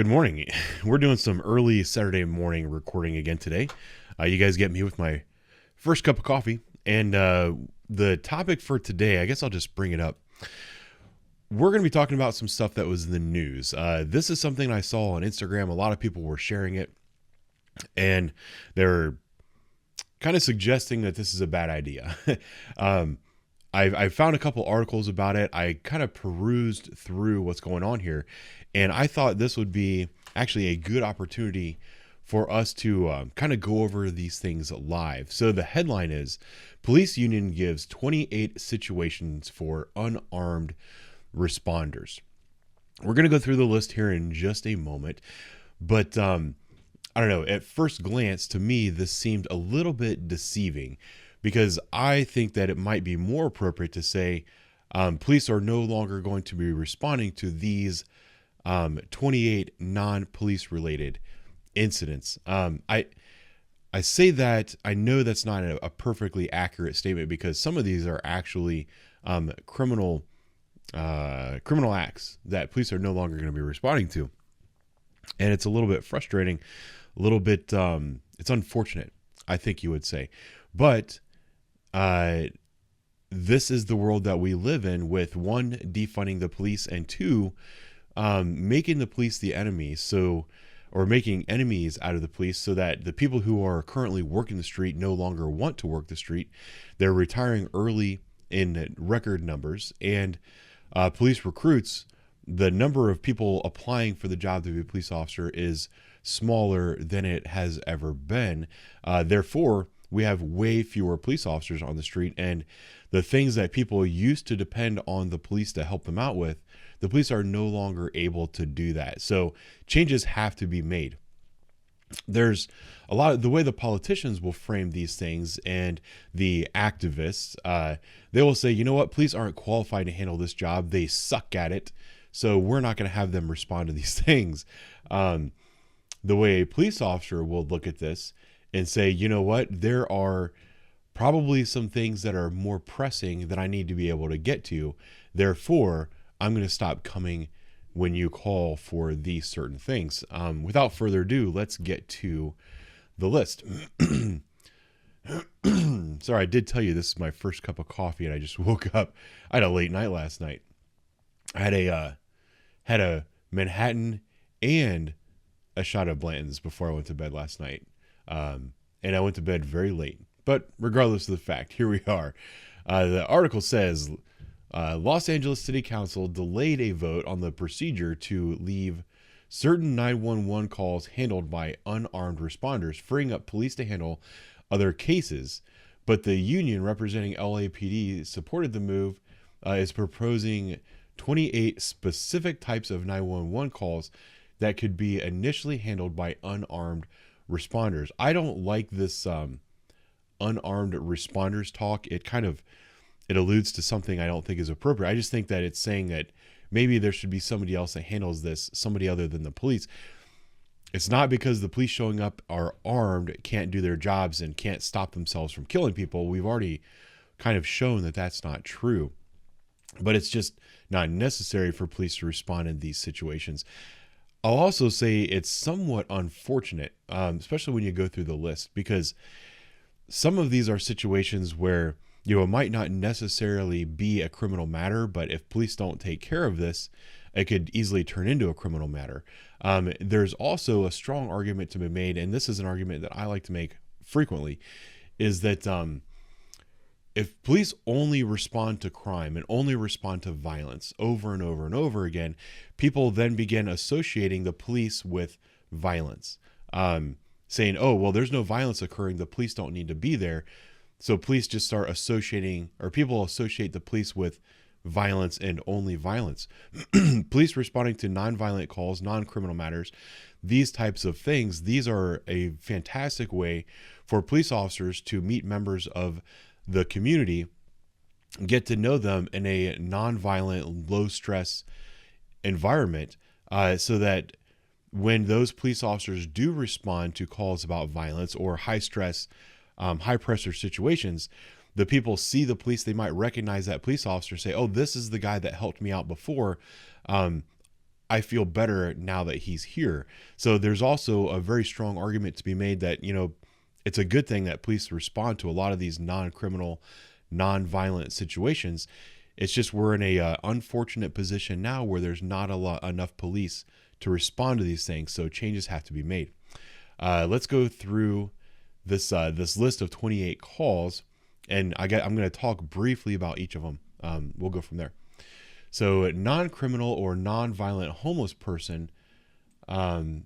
Good morning. We're doing some early Saturday morning recording again today. You guys get me with my first cup of coffee. And the topic for today, I guess I'll just bring it up. We're going to be talking about some stuff that was in the news. This is something I saw on Instagram. A lot of people were sharing it. And they're kind of suggesting that this is a bad idea. I found a couple articles about it. I kind of perused through what's going on here, and I thought this would be actually a good opportunity for us to kind of go over these things live. So the headline is, Police Union gives 28 situations for unarmed responders. We're going to go through the list here in just a moment, but I don't know, at first glance, to me, this seemed a little bit deceiving, because I think that it might be more appropriate to say police are no longer going to be responding to these 28 non-police related incidents. I say that, I know that's not a perfectly accurate statement, because some of these are actually criminal acts that police are no longer going to be responding to. And it's a little bit frustrating, a little bit, it's unfortunate, I think you would say. But this is the world that we live in, with one, defunding the police, and two, making the police the enemy. Or making enemies out of the police, so that the people who are currently working the street no longer want to work the street. They're retiring early in record numbers, and police recruits, the number of people applying for the job to be a police officer is smaller than it has ever been. Therefore, we have way fewer police officers on the street, and the things that people used to depend on the police to help them out with, the police are no longer able to do that. So changes have to be made. There's a lot of the way the politicians will frame these things, and the activists, they will say, you know what, police aren't qualified to handle this job. They suck at it. So we're not going to have them respond to these things. The way a police officer will look at this and say, you know what, there are probably some things that are more pressing that I need to be able to get to. Therefore, I'm going to stop coming when you call for these certain things. Without further ado, let's get to the list. Sorry, I did tell you this is my first cup of coffee, and I just woke up. I had a late night last night. I had a Manhattan and a shot of Blanton's before I went to bed last night. And I went to bed very late. But regardless of the fact, here we are. The article says, Los Angeles City Council delayed a vote on the procedure to leave certain 911 calls handled by unarmed responders, freeing up police to handle other cases. But the union representing LAPD supported the move, is proposing 28 specific types of 911 calls that could be initially handled by unarmed responders. I don't like this unarmed responders talk. It alludes to something I don't think is appropriate. I just think that it's saying that maybe there should be somebody else that handles this, somebody other than the police. It's not because the police showing up are armed can't do their jobs and can't stop themselves from killing people. We've already kind of shown that that's not true. But it's just not necessary for police to respond in these situations. I'll also say it's somewhat unfortunate, especially when you go through the list, because some of these are situations where, you know, it might not necessarily be a criminal matter, but if police don't take care of this, it could easily turn into a criminal matter. There's also a strong argument to be made, and this is an argument that I like to make frequently, is that if police only respond to crime and only respond to violence over and over and over again, people then begin associating the police with violence, saying, oh, well, there's no violence occurring, the police don't need to be there. So police just start associating, or people associate the police with violence and only violence. Police responding to non-violent calls, non-criminal matters, these types of things, these are a fantastic way for police officers to meet members of the community, get to know them in a non-violent, low-stress environment, so that when those police officers do respond to calls about violence or high-stress, high-pressure situations, the people see the police, they might recognize that police officer, say, oh, this is the guy that helped me out before. I feel better now that he's here. So there's also a very strong argument to be made that, it's a good thing that police respond to a lot of these non-criminal, non-violent situations. It's just we're in a unfortunate position now where there's not enough police to respond to these things. So changes have to be made. Let's go through this list of 28 calls, and I'm going to talk briefly about each of them. We'll go from there. So non-criminal or non-violent homeless person, and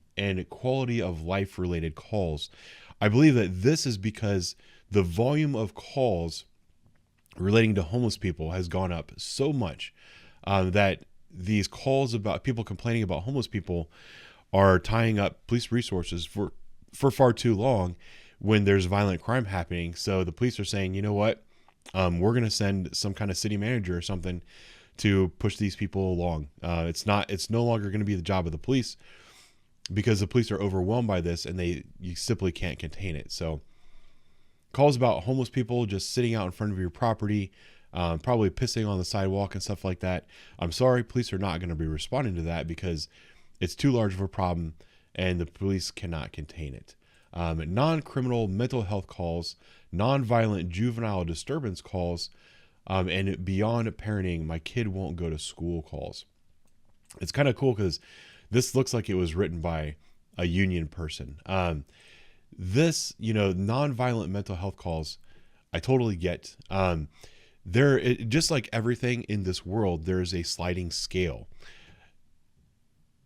quality of life related calls. I believe that this is because the volume of calls relating to homeless people has gone up so much that these calls about people complaining about homeless people are tying up police resources for far too long when there's violent crime happening. So the police are saying, you know what, we're going to send some kind of city manager or something to push these people along. It's no longer going to be the job of the police because the police are overwhelmed by this and you simply can't contain it. So calls about homeless people just sitting out in front of your property, probably pissing on the sidewalk and stuff like that. I'm sorry, police are not going to be responding to that because it's too large of a problem and the police cannot contain it. Non-criminal mental health calls, non-violent juvenile disturbance calls, and beyond parenting, my kid won't go to school calls. It's kind of cool because this looks like it was written by a union person. This, non-violent mental health calls, I totally get. Just like everything in this world, there's a sliding scale.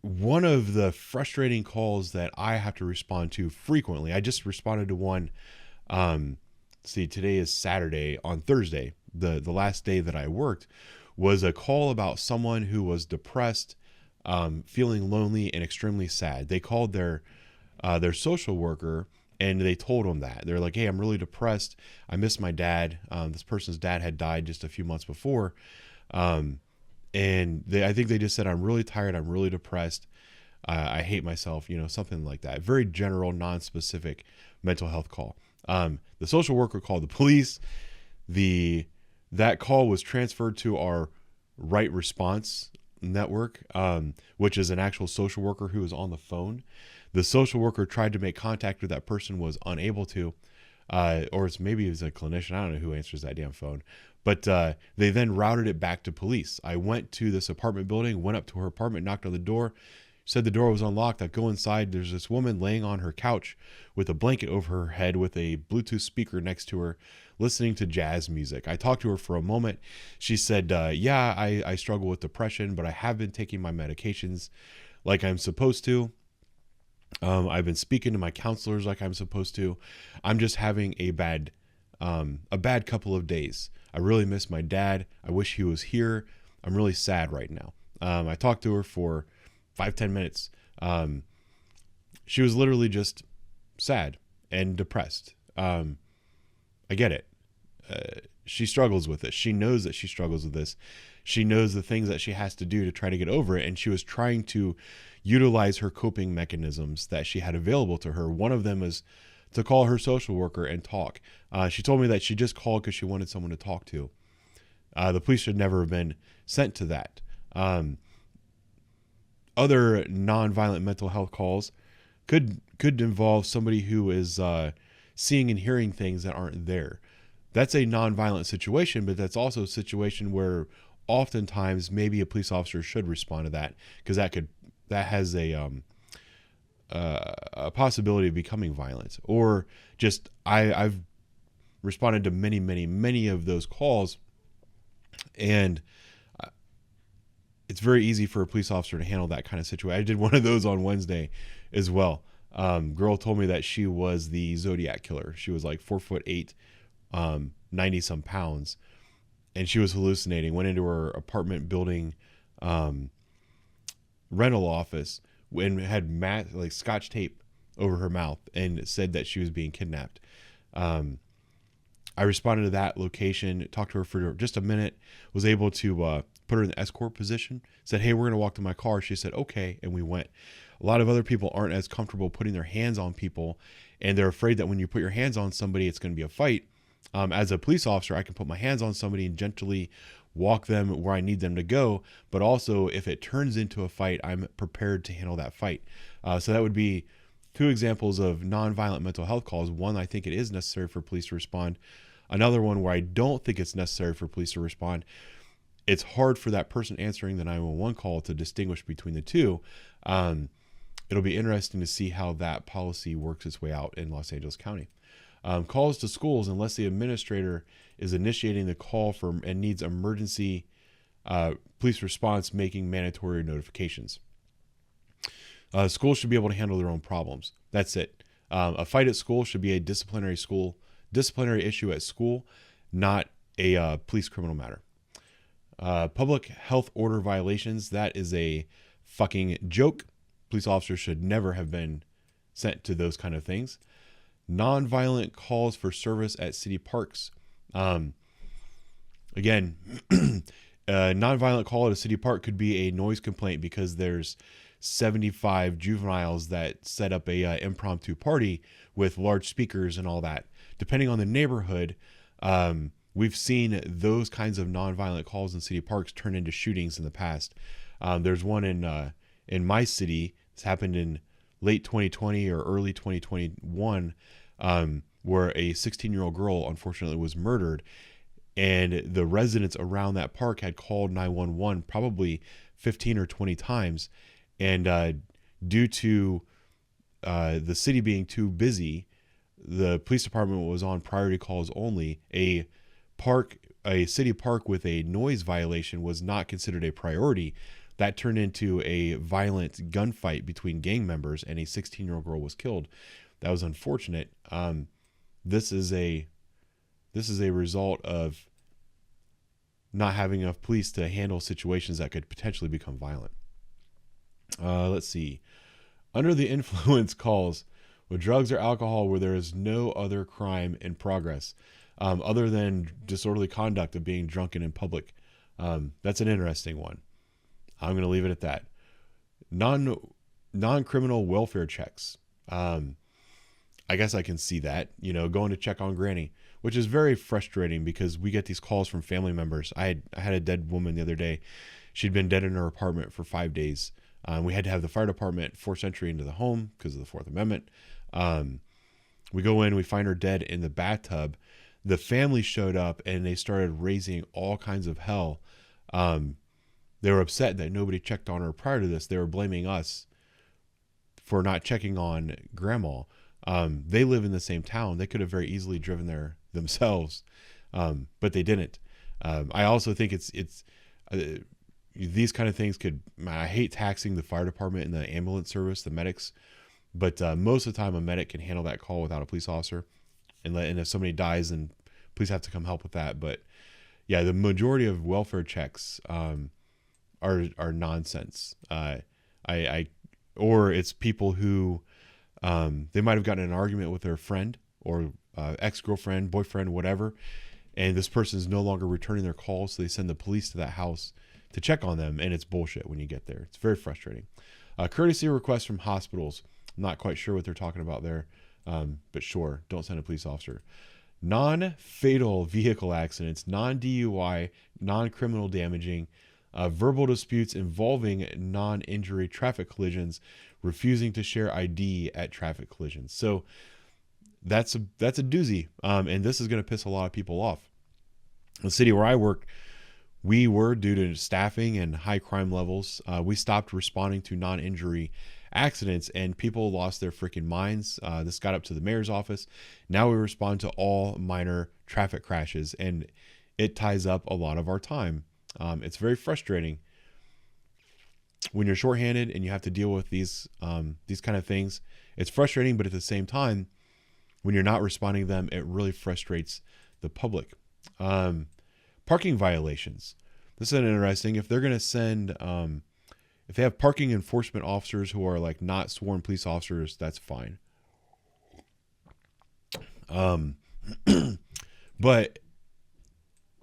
One of the frustrating calls that I have to respond to frequently, I just responded to one, today is Saturday. On Thursday, the last day that I worked, was a call about someone who was depressed, feeling lonely and extremely sad. They called their social worker and they told them that. They're like, hey, I'm really depressed. I miss my dad. This person's dad had died just a few months before. And I think they just said, I'm really tired. I'm really depressed. I hate myself, something like that. Very general, non-specific mental health call. The social worker called the police. That call was transferred to our Right Response network, which is an actual social worker who was on the phone. The social worker tried to make contact with that person, was unable to, or maybe it was a clinician. I don't know who answers that damn phone. But they then routed it back to police. I went to this apartment building, went up to her apartment, knocked on the door, said the door was unlocked. I go inside. There's this woman laying on her couch with a blanket over her head with a Bluetooth speaker next to her, listening to jazz music. I talked to her for a moment. She said, yeah, I struggle with depression, but I have been taking my medications like I'm supposed to. I've been speaking to my counselors like I'm supposed to. I'm just having a bad couple of days. I really miss my dad. I wish he was here. I'm really sad right now. I talked to her for 5-10 minutes. She was literally just sad and depressed. I get it. She struggles with it. She knows that she struggles with this. She knows the things that she has to do to try to get over it. And she was trying to utilize her coping mechanisms that she had available to her. One of them is to call her social worker and talk. She told me that she just called because she wanted someone to talk to. The police should never have been sent to that. Other non-violent mental health calls could involve somebody who is seeing and hearing things that aren't there. That's a non-violent situation, but that's also a situation where oftentimes maybe a police officer should respond to that because that has a possibility of becoming violent. Or just I've responded to many of those calls, and it's very easy for a police officer to handle that kind of situation. I did one of those on Wednesday as well. Girl told me that she was the Zodiac killer. She was like 4'8", 90 some pounds, and she was hallucinating. Went into her apartment building rental office and had like scotch tape over her mouth and said that she was being kidnapped. I responded to that location, talked to her for just a minute, was able to put her in the escort position, said, hey, we're going to walk to my car. She said, okay. And we went. A lot of other people aren't as comfortable putting their hands on people, and they're afraid that when you put your hands on somebody, it's going to be a fight. As a police officer, I can put my hands on somebody and gently walk them where I need them to go, but also if it turns into a fight, I'm prepared to handle that fight. So that would be two examples of nonviolent mental health calls. One, I think it is necessary for police to respond. Another one where I don't think it's necessary for police to respond. It's hard for that person answering the 911 call to distinguish between the two. It'll be interesting to see how that policy works its way out in Los Angeles County. Calls to schools, unless the administrator is initiating the call and needs emergency police response, making mandatory notifications. Schools should be able to handle their own problems. That's it. A fight at school should be a disciplinary issue at school, not a police criminal matter. Public health order violations, that is a fucking joke. Police officers should never have been sent to those kind of things. Nonviolent calls for service at city parks. Again, a nonviolent call at a city park could be a noise complaint because there's 75 juveniles that set up a impromptu party with large speakers and all that. Depending on the neighborhood, we've seen those kinds of nonviolent calls in city parks turn into shootings in the past. There's one in my city. It's happened in late 2020 or early 2021, where a 16-year-old girl unfortunately was murdered, and the residents around that park had called 911 probably 15 or 20 times, and due to the city being too busy, the police department was on priority calls only. A city park with a noise violation was not considered a priority. That turned into a violent gunfight between gang members, and a 16-year-old girl was killed. That was unfortunate. This is a result of not having enough police to handle situations that could potentially become violent. Let's see. Under the influence calls with drugs or alcohol where there is no other crime in progress, other than disorderly conduct of being drunken in public. That's an interesting one. I'm going to leave it at that. Non-criminal welfare checks. I guess I can see that, going to check on Granny, which is very frustrating because we get these calls from family members. I had a dead woman the other day. She'd been dead in her apartment for 5 days. We had to have the fire department force entry into the home because of the Fourth Amendment. We go in, we find her dead in the bathtub. The family showed up and they started raising all kinds of hell. They were upset that nobody checked on her prior to this. They were blaming us for not checking on Grandma. They live in the same town. They could have very easily driven there themselves, but they didn't. I also think it's these kind of things I hate taxing the fire department and the ambulance service, the medics, but most of the time a medic can handle that call without a police officer. And if somebody dies, then police have to come help with that. But yeah, the majority of welfare checks are nonsense. Or it's people who they might have gotten in an argument with their friend or ex-girlfriend, boyfriend, whatever, and this person is no longer returning their calls, so they send the police to that house to check on them, and it's bullshit when you get there. It's very frustrating. Courtesy requests from hospitals. I'm not quite sure what they're talking about there, but sure, don't send a police officer. Non-fatal vehicle accidents, non-DUI, non-criminal damaging, verbal disputes involving non-injury traffic collisions, refusing to share ID at traffic collisions. So that's a doozy, and this is going to piss a lot of people off. The city where I work, we were, due to staffing and high crime levels, we stopped responding to non-injury accidents, and people lost their freaking minds. This got up to the mayor's office. Now we respond to all minor traffic crashes, and it ties up a lot of our time. It's very frustrating when you're shorthanded and you have to deal with these kind of things. It's frustrating, but at the same time, when you're not responding to them, it really frustrates the public. Parking violations. This is interesting. If they're going to send, if they have parking enforcement officers who are like not sworn police officers, that's fine. But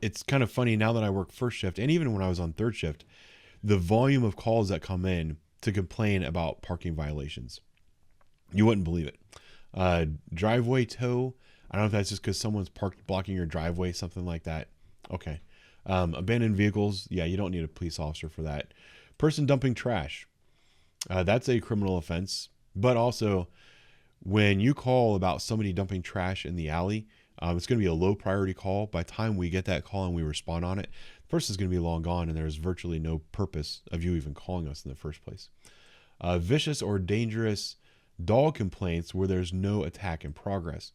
it's kind of funny now that I work first shift, and even when I was on third shift, the volume of calls that come in to complain about parking violations. You wouldn't believe it. Driveway tow. I don't know if that's just because someone's parked blocking your driveway, something like that. Okay. Abandoned vehicles, yeah, you don't need a police officer for that. Person dumping trash, that's a criminal offense. But also, when you call about somebody dumping trash in the alley, it's going to be a low priority call. By the time we get that call and we respond on it, the person's going to be long gone, and there's virtually no purpose of you even calling us in the first place. Vicious or dangerous dog complaints where there's no attack in progress.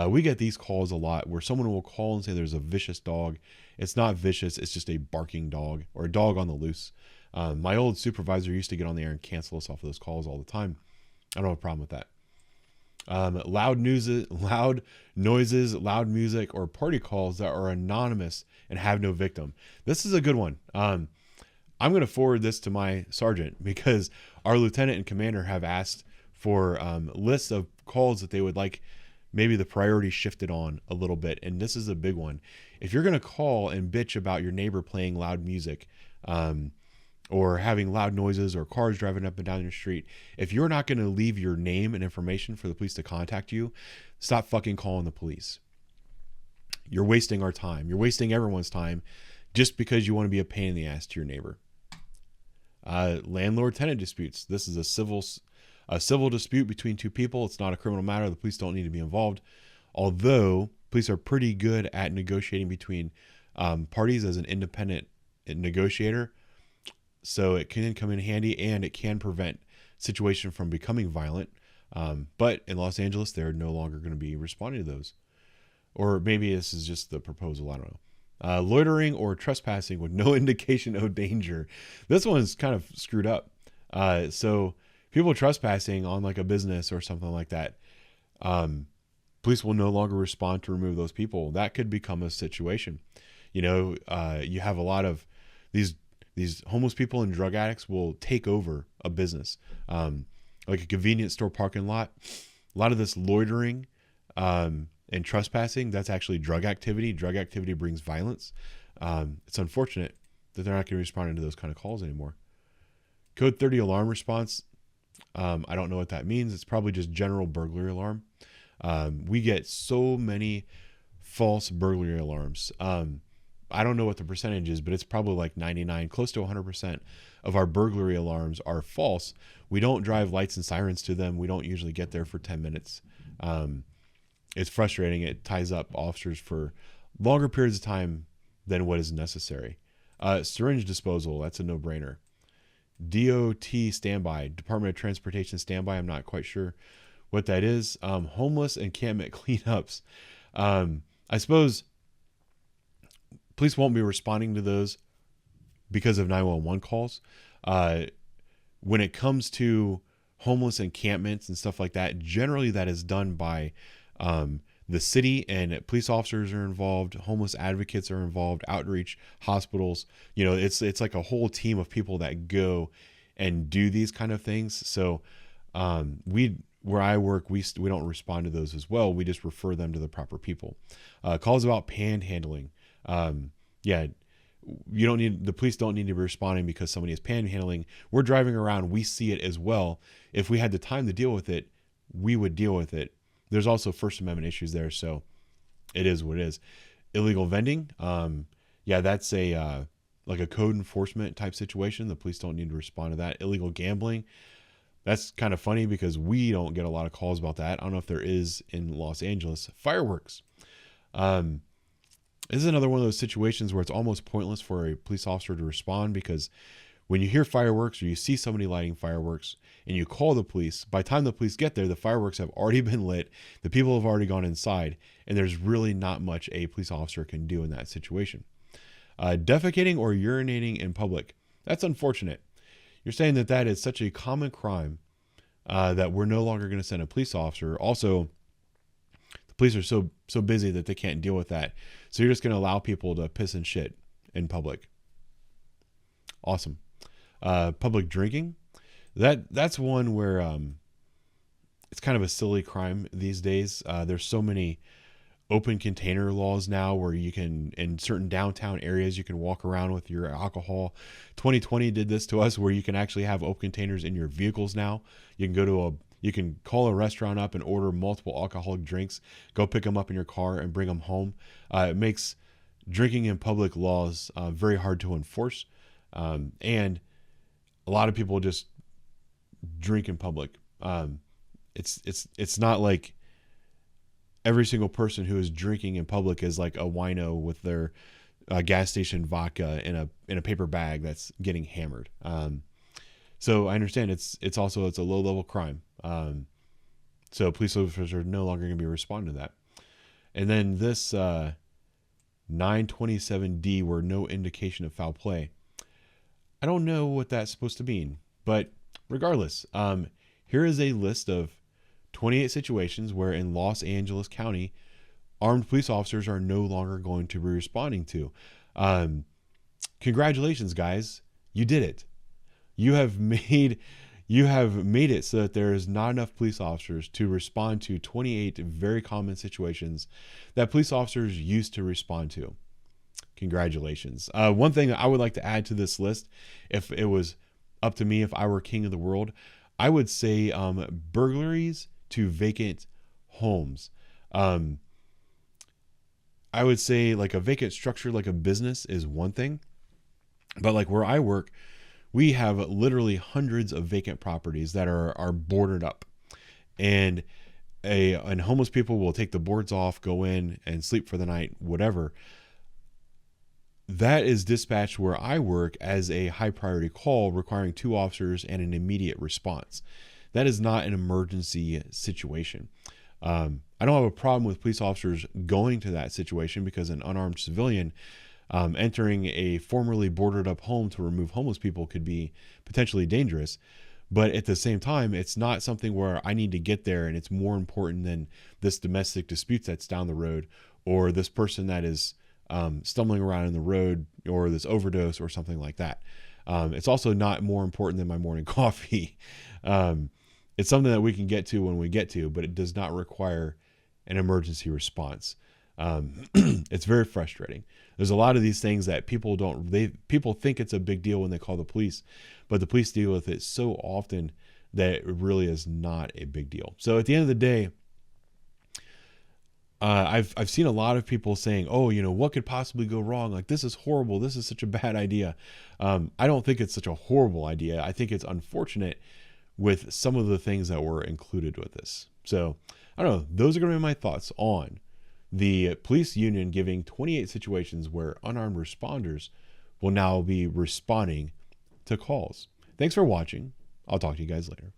We get these calls a lot where someone will call and say there's a vicious dog. It's not vicious. It's just a barking dog or a dog on the loose. My old supervisor used to get on the air and cancel us off of those calls all the time. I don't have a problem with that. Loud noises, loud music, or party calls that are anonymous and have no victim. This is a good one. I'm going to forward this to my sergeant because our lieutenant and commander have asked for lists of calls that they would like maybe the priority shifted on a little bit. And this is a big one. If you're going to call and bitch about your neighbor playing loud music, or having loud noises or cars driving up and down your street, if you're not going to leave your name and information for the police to contact you, stop fucking calling the police. You're wasting our time. You're wasting everyone's time just because you want to be a pain in the ass to your neighbor. Landlord-tenant disputes. This is a civil dispute between two people. It's not a criminal matter. The police don't need to be involved. Although police are pretty good at negotiating between parties as an independent negotiator. So it can come in handy and it can prevent situation from becoming violent. But in Los Angeles, they're no longer going to be responding to those. Or maybe this is just the proposal. I don't know. Loitering or trespassing with no indication of danger. This one's kind of screwed up. So people trespassing on like a business or something like that, police will no longer respond to remove those people. That could become a situation. You know, you have a lot of these homeless people and drug addicts will take over a business, like a convenience store parking lot. A lot of this loitering and trespassing, that's actually drug activity. Drug activity brings violence. It's unfortunate that they're not going to be responding to those kind of calls anymore. Code 30 alarm response. I don't know what that means. It's probably just general burglary alarm. We get so many false burglary alarms. I don't know what the percentage is, but it's probably like 99, close to 100% of our burglary alarms are false. We don't drive lights and sirens to them. We don't usually get there for 10 minutes. It's frustrating. It ties up officers for longer periods of time than what is necessary. Syringe disposal, that's a no-brainer. DOT standby, Department of Transportation standby. I'm not quite sure what that is. Homeless encampment cleanups. I suppose police won't be responding to those because of 911 calls. When it comes to homeless encampments and stuff like that, generally that is done by the city, and police officers are involved, homeless advocates are involved, outreach, hospitals. You know, it's like a whole team of people that go and do these kind of things. So where I work, we don't respond to those as well. We just refer them to the proper people. Calls about panhandling. The police don't need to be responding because somebody is panhandling. We're driving around. We see it as well. If we had the time to deal with it, we would deal with it. There's also First Amendment issues there. So it is what it is. Illegal vending. That's like a code enforcement type situation. The police don't need to respond to that. Illegal gambling. That's kind of funny because we don't get a lot of calls about that. I don't know if there is in Los Angeles. Fireworks. This is another one of those situations where it's almost pointless for a police officer to respond, because when you hear fireworks or you see somebody lighting fireworks and you call the police, by the time the police get there, the fireworks have already been lit. The people have already gone inside, and there's really not much a police officer can do in that situation. Defecating or urinating in public. That's unfortunate. You're saying that is such a common crime that we're no longer going to send a police officer. Also, the police are so busy that they can't deal with that. So you're just going to allow people to piss and shit in public. Awesome. Public drinking. That's one where it's kind of a silly crime these days. There's so many open container laws now where you can, in certain downtown areas, you can walk around with your alcohol. 2020 did this to us where you can actually have open containers in your vehicles now. You can you can call a restaurant up and order multiple alcoholic drinks, go pick them up in your car and bring them home. It makes drinking in public laws very hard to enforce, and a lot of people just drink in public. It's not like every single person who is drinking in public is like a wino with their gas station vodka in a paper bag that's getting hammered. So I understand it's a low level crime. So police officers are no longer going to be responding to that. And then this 927D, where no indication of foul play. I don't know what that's supposed to mean, but regardless, here is a list of 28 situations where in Los Angeles County, armed police officers are no longer going to be responding to. Congratulations, guys. You did it. You have made it so that there is not enough police officers to respond to 28 very common situations that police officers used to respond to. Congratulations. One thing I would like to add to this list, if it was up to me, if I were king of the world, I would say burglaries to vacant homes. I would say like a vacant structure, like a business, is one thing. But like where I work, we have literally hundreds of vacant properties that are boarded up, and homeless people will take the boards off, go in and sleep for the night, whatever. That is dispatched where I work as a high priority call requiring 2 officers and an immediate response. That is not an emergency situation. I don't have a problem with police officers going to that situation, because an unarmed civilian entering a formerly boarded up home to remove homeless people could be potentially dangerous. But at the same time, it's not something where I need to get there and it's more important than this domestic dispute that's down the road, or this person that is stumbling around in the road, or this overdose or something like that. It's also not more important than my morning coffee. It's something that we can get to when we get to, but it does not require an emergency response. It's very frustrating. There's a lot of these things that people think it's a big deal when they call the police, but the police deal with it so often that it really is not a big deal. So at the end of the day, I've seen a lot of people saying, oh, what could possibly go wrong? Like, this is horrible. This is such a bad idea. I don't think it's such a horrible idea. I think it's unfortunate with some of the things that were included with this. So I don't know. Those are going to be my thoughts on the police union giving 28 situations where unarmed responders will now be responding to calls. Thanks for watching. I'll talk to you guys later.